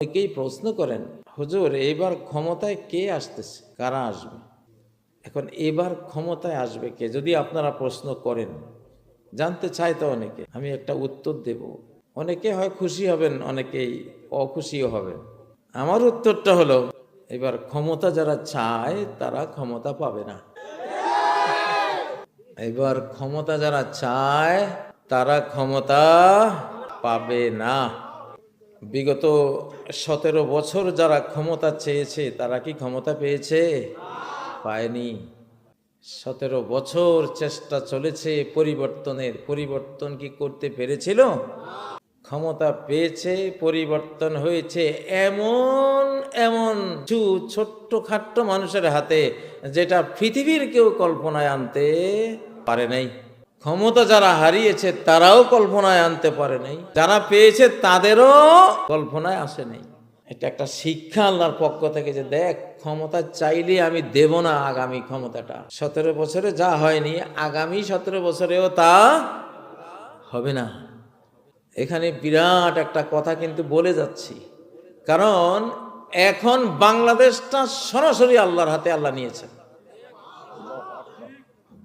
অনেকেই প্রশ্ন করেন, হুজুর এবার ক্ষমতায় কে আসতেছে, কারা আসবে? এখন এবার ক্ষমতায় আসবে কে যদি আপনারা প্রশ্ন করেন, জানতে চায় তো অনেকে, আমি একটা উত্তর দেব। অনেকে হয় খুশি হবেন, অনেকেই অখুশিও হবেন। আমার উত্তরটা হলো, এবার ক্ষমতা যারা চায় তারা ক্ষমতা পাবে না। এবার ক্ষমতা যারা চায় তারা ক্ষমতা পাবে না। বিগত 17 বছর যারা ক্ষমতা চেয়েছে তারা কি ক্ষমতা পেয়েছে? পায়নি। 17 বছর চেষ্টা চলেছে পরিবর্তনের, পরিবর্তন কি করতে পেরেছিল? ক্ষমতা পেয়েছে, পরিবর্তন হয়েছে এমন এমন কিছু ছোট্ট খাট্ট মানুষের হাতে, যেটা পৃথিবীর কেউ কল্পনায় আনতে পারে নাই। ক্ষমতা যারা হারিয়েছে তারাও কল্পনায় আনতে পারে নাই, যারা পেয়েছে তাদেরও কল্পনায় আসে নাই। এটা একটা শিক্ষা আল্লাহর পক্ষ থেকে, যে দেখ, ক্ষমতা চাইলে আমি দেব না আগামী ক্ষমতাটা। 17 বছরে যা হয়নি, আগামী 17 বছরেও তা হবে না। এখানে বিরাট একটা কথা কিন্তু বলে যাচ্ছি, কারণ এখন বাংলাদেশটা সরাসরি আল্লাহর হাতে আল্লাহ নিয়েছেন।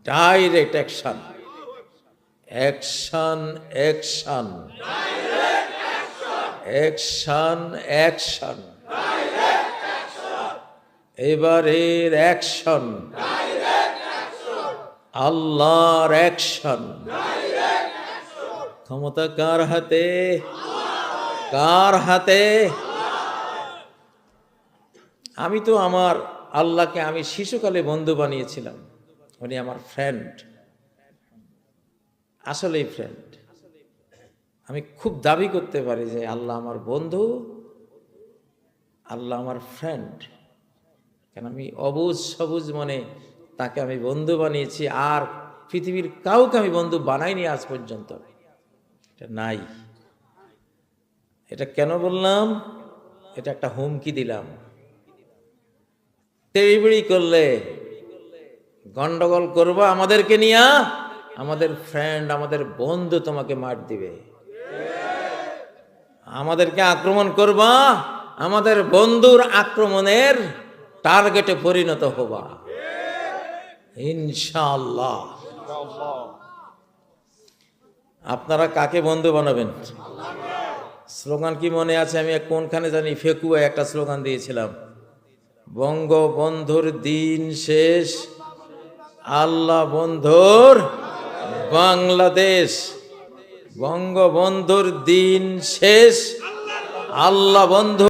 Direct action, action, action, action, action. এবারের অ্যাকশন আল্লাহর অ্যাকশন। ক্ষমতা কার হাতে? কার হাতে? আমি তো আমার আল্লাহকে আমি শিশুকালে বন্ধু বানিয়েছিলাম। উনি আমার ফ্রেন্ড, আসলেই ফ্রেন্ড। আমি খুব দাবি করতে পারি যে আল্লাহ আমার বন্ধু, আল্লাহ আমার ফ্রেন্ড। কেন আমি অবুঝ সবুজ মনে তাকে আমি বন্ধু বানিয়েছি, আর পৃথিবীর কাউকে আমি বন্ধু বানাইনি আজ পর্যন্ত। এটা নাই। এটা কেন বললাম? এটা একটা হুমকি দিলাম। তেড়িবেড়ি করলে, গন্ডগোল করবো আমাদেরকে নিয়ে, আমাদের ফ্রেন্ড, আমাদের বন্ধু তোমাকে মার দিবে। আমাদেরকে আক্রমণ করবা, আমাদের বন্ধুর আক্রমণের টার্গেটে পরিণত হবা ইনশাআল্লাহ। আপনারা কাকে বন্ধু বানাবেন? স্লোগান কি মনে আছে? আমি কোনখানে জানি ফেকুয়ায় একটা স্লোগান দিয়েছিলাম, বঙ্গবন্ধুর দিন শেষ, আল্লাহ বন্ধুর বাংলাদেশ। বঙ্গবন্ধুর দিন শেষ, আল্লাহ বন্ধু